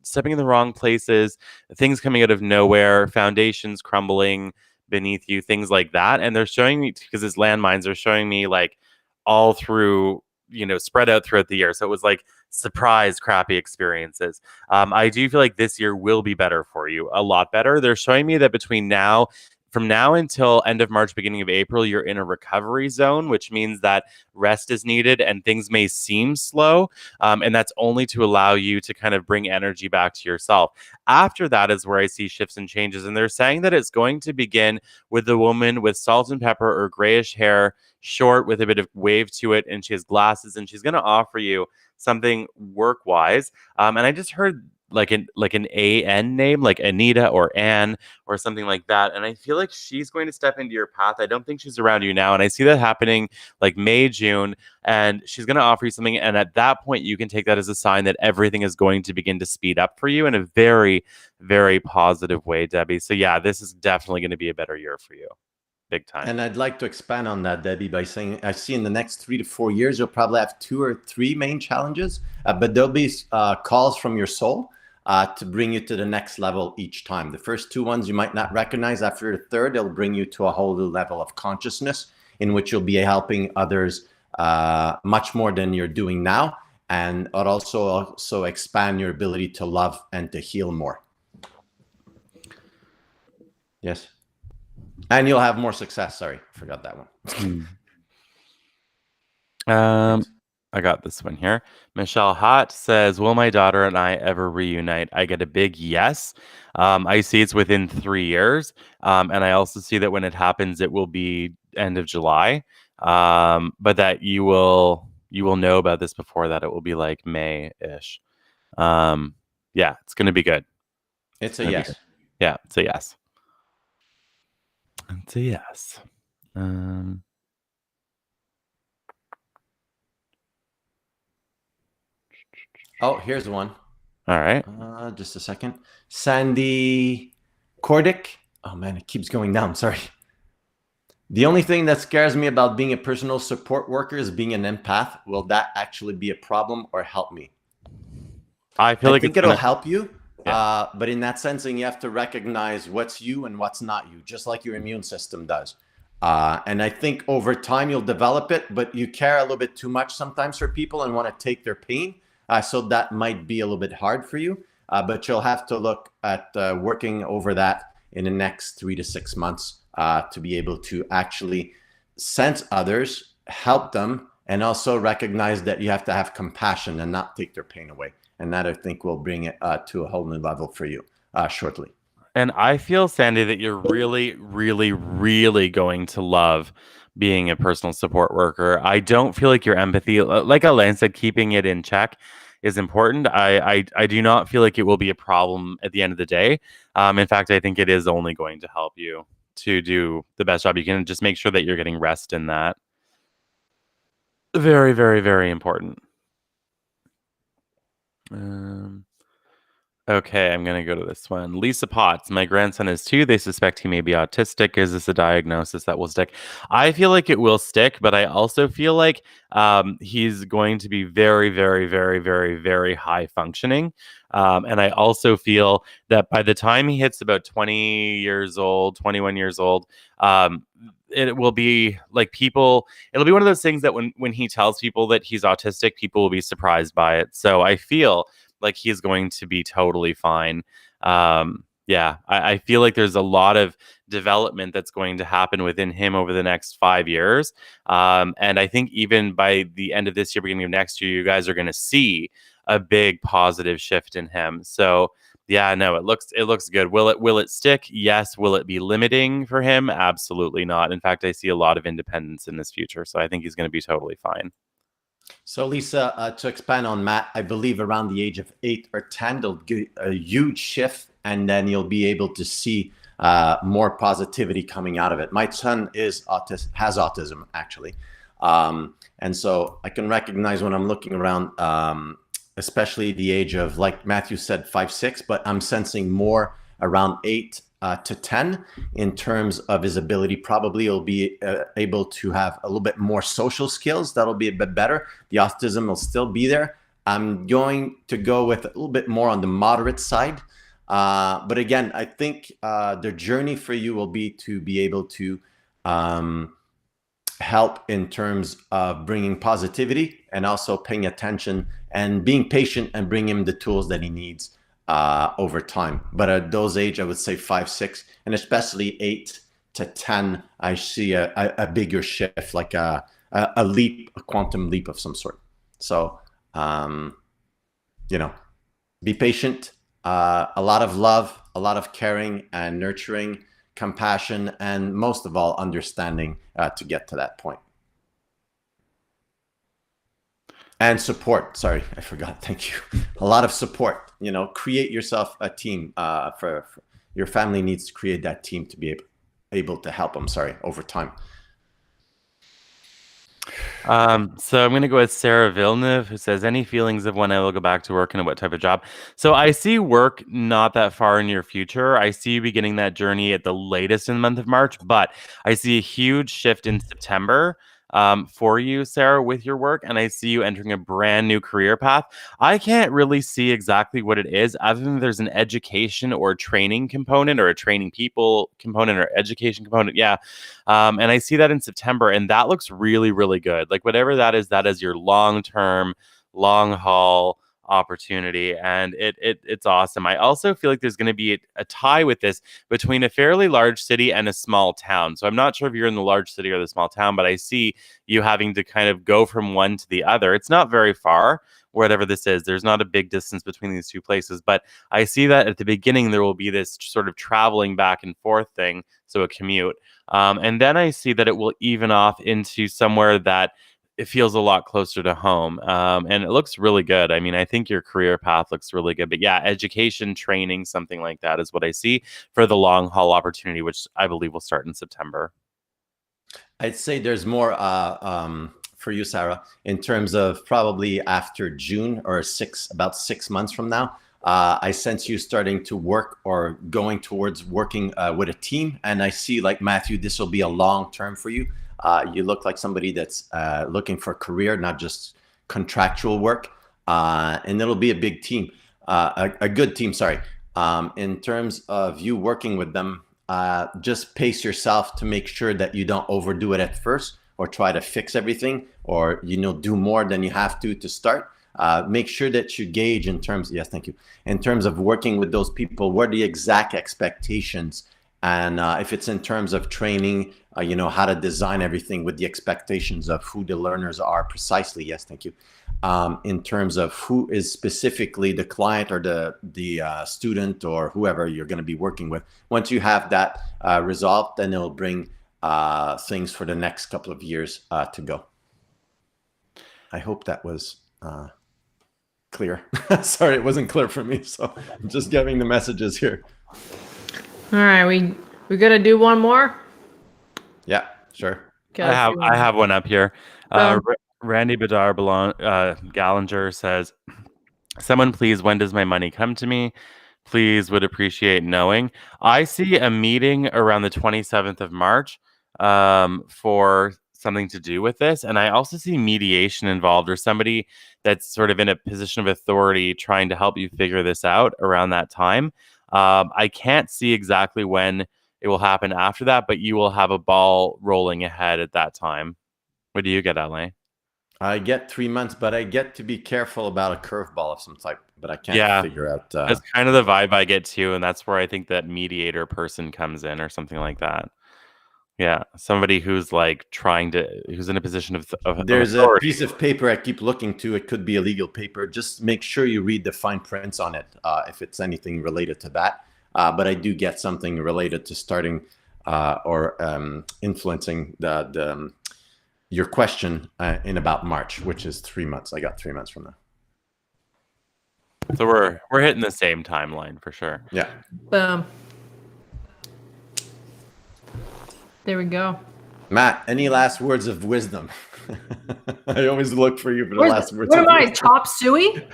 stepping in the wrong places, things coming out of nowhere, foundations crumbling beneath you, things like that. And they're showing me, because it's landmines, they're showing me like all through, spread out throughout the year. So it was like surprise, crappy experiences. I do feel like this year will be better for you, a lot better. They're showing me that from now until end of March, beginning of April, you're in a recovery zone, which means that rest is needed and things may seem slow. And that's only to allow you to kind of bring energy back to yourself. After that is where I see shifts and changes. And they're saying that it's going to begin with the woman with salt and pepper or grayish hair, short with a bit of wave to it. And she has glasses and she's going to offer you something work-wise. And I just heard like an AN name, like Anita or Anne or something like that. And I feel like she's going to step into your path. I don't think she's around you now. And I see that happening like May, June, and she's going to offer you something. And at that point, you can take that as a sign that everything is going to begin to speed up for you in a very, very positive way, Debbie. So yeah, this is definitely going to be a better year for you. Big time. And I'd like to expand on that, Debbie, by saying I see in the next 3 to 4 years, you'll probably have 2 or 3 main challenges, but there'll be calls from your soul to bring you to the next level each time. The first 2 ones you might not recognize. After the third, they'll bring you to a whole new level of consciousness in which you'll be helping others much more than you're doing now. And it also expand your ability to love and to heal more. Yes. And you'll have more success. Sorry, forgot that one. I got this one here. Michelle Hott says, will my daughter and I ever reunite? I get a big yes. I see it's within 3 years. And I also see that when it happens, it will be end of July. But that you will know about this before that. It will be like May-ish. Yeah, it's going to be good. It's a yes. Yeah, it's a yes. It's a yes. Oh, here's one. All right. Just a second. Sandy Cordick. Oh man, it keeps going down. Sorry. The only thing that scares me about being a personal support worker is being an empath. Will that actually be a problem or help me? I think it'll help you. Yeah. But in that sensing, you have to recognize what's you and what's not you, just like your immune system does. And I think over time you'll develop it, but you care a little bit too much sometimes for people and want to take their pain. So that might be a little bit hard for you, but you'll have to look at working over that in the next 3 to 6 months to be able to actually sense others, help them, and also recognize that you have to have compassion and not take their pain away. And that, I think, will bring it to a whole new level for you shortly. And I feel, Sandy, that you're really, really, really going to love being a personal support worker. I don't feel like your empathy, like Alain said, keeping it in check is important. I do not feel like it will be a problem at the end of the day. In fact, I think it is only going to help you to do the best job you can. Just make sure that you're getting rest in that. Very, very, very important. Okay, I'm going to go to this one. Lisa Potts. My grandson is 2. They suspect he may be autistic. Is this a diagnosis that will stick? I feel like it will stick, but I also feel like he's going to be very, very, very, very, very high functioning. And I also feel that by the time he hits about 20 years old, 21 years old, it will be like it'll be one of those things that when he tells people that he's autistic, people will be surprised by it. So I feel like he's going to be totally fine. I feel like there's a lot of development that's going to happen within him over the next 5 years. And I think even by the end of this year, beginning of next year, you guys are going to see a big positive shift in him. So yeah, no, it looks good. Will it stick? Yes. Will it be limiting for him? Absolutely not. In fact, I see a lot of independence in this future. So I think he's going to be totally fine. So Lisa, to expand on Matt, I believe around the age of 8 or 10, they'll get a huge shift, and then you'll be able to see more positivity coming out of it. My son has autism, actually. And so I can recognize when I'm looking around, especially the age of, like Matthew said, 5, 6, but I'm sensing more around 8 to 10 in terms of his ability. Probably he'll be able to have a little bit more social skills. That'll be a bit better. The autism will still be there. I'm going to go with a little bit more on the moderate side. But again, I think the journey for you will be to be able to help in terms of bringing positivity and also paying attention and being patient and bring him the tools that he needs over time. But at those age, I would say 5, 6, and especially 8 to 10, I see a bigger shift, like a leap, a quantum leap of some sort. So, be patient, a lot of love, a lot of caring and nurturing, compassion, and most of all, understanding to get to that point. And support. Sorry, I forgot. Thank you. A lot of support. Create yourself a team. For your family needs to create that team to be able to help them. Over time. So I'm going to go with Sarah Villeneuve, who says, any feelings of when I will go back to work and what type of job? So I see work not that far in your future. I see you beginning that journey at the latest in the month of March, but I see a huge shift in September for you, Sarah, with your work. And I see you entering a brand new career path. I can't really see exactly what it is, other than there's an education or training component, or a training people component, or education component. Yeah. And I see that in September, and that looks really, really good. Like whatever that is your long-term, long-haul opportunity, and it's awesome. I also feel like there's going to be a tie with this between a fairly large city and a small town. So I'm not sure if you're in the large city or the small town, but I see you having to kind of go from one to the other. It's not very far, whatever this is. There's not a big distance between these two places, but I see that at the beginning there will be this sort of traveling back and forth thing, so a commute. And then I see that it will even off into somewhere that it feels a lot closer to home. And it looks really good. I mean, I think your career path looks really good. But yeah, education, training, something like that is what I see for the long haul opportunity, which I believe will start in September. I'd say there's more for you, Sarah, in terms of probably after June or about 6 months from now. I sense you starting to work or going towards working with a team. And I see, like Matthew, this will be a long term for you. You look like somebody that's looking for a career, not just contractual work. And it'll be a big team, a good team, sorry. In terms of you working with them, just pace yourself to make sure that you don't overdo it at first or try to fix everything or, do more than you have to start. Make sure that you gauge in terms, yes, thank you. In terms of working with those people, what are the exact expectations? And if it's in terms of training, how to design everything with the expectations of who the learners are precisely. Yes, thank you. In terms of who is specifically the client or the student or whoever you're going to be working with. Once you have that resolved, then it'll bring things for the next couple of years to go. I hope that was clear. Sorry, it wasn't clear for me. So I'm just giving the messages here. All right, we We gonna do one more? Yeah, sure. Okay, I let's have do I one. have one up here. Go. Randy Badar Gallinger says, "Someone please, when does my money come to me? Please, would appreciate knowing." I see a meeting around the 27th of March for something to do with this, and I also see mediation involved or somebody that's sort of in a position of authority trying to help you figure this out around that time. I can't see exactly when it will happen after that, but you will have a ball rolling ahead at that time. What do you get, LA? I get 3 months, but I get to be careful about a curveball of some type. But I can't Yeah. figure out. That's kind of the vibe I get too, and that's where I think that mediator person comes in or something like that. Yeah, somebody who's like who's in a position of There's a authority. piece of paper I keep looking to. It could be a legal paper. Just make sure you read the fine prints on it if it's anything related to that. But I do get something related to starting or influencing your question in about March, which is 3 months. I got 3 months from now. So we're hitting the same timeline for sure. Yeah. Boom. There we go. Matt, any last words of wisdom? I always look for you for the last words. What of am I, wisdom. Chop Suey?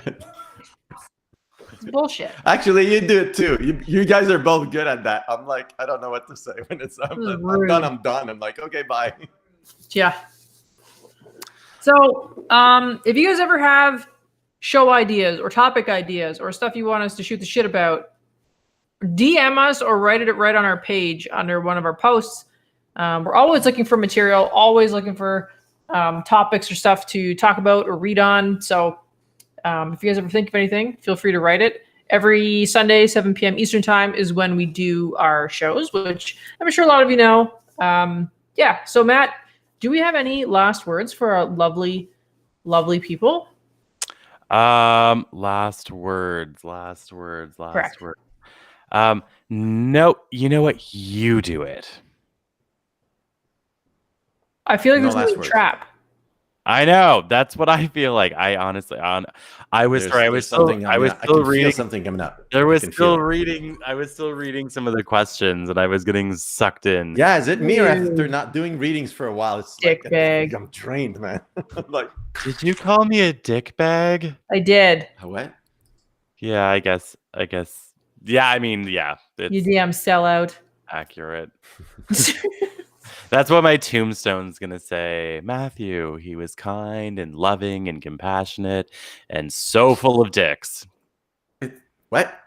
It's bullshit. Actually, you do it too. You guys are both good at that. I'm like, I don't know what to say when it's I'm rude. done. I'm done. I'm like, okay, bye. Yeah. So, if you guys ever have show ideas or topic ideas or stuff you want us to shoot the shit about, DM us or write it right on our page under one of our posts. We're always looking for material, always looking for topics or stuff to talk about or read on. So if you guys ever think of anything, feel free to write it. Every Sunday, 7 p.m. Eastern time is when we do our shows, which I'm sure a lot of you know. Yeah. So Matt, do we have any last words for our lovely, lovely people? Last words. Correct. No, you know what? You do it. I feel like No there's last a words. trap. I know. That's what I feel like. I honestly, I was There's sorry. I was something. still, I was I still can feel reading. something coming up. There I was can still feel it. reading. I was still reading some of the questions, and I was getting sucked in. Yeah, is it me or Ew. after not doing readings for a while? It's Dick like bag. I'm trained, man. Like Did you call me a dick bag? I did. what? Yeah, I guess. Yeah, I mean, yeah, it's You damn sellout. accurate. That's what my tombstone's gonna say. Matthew, he was kind and loving and compassionate and so full of dicks. What?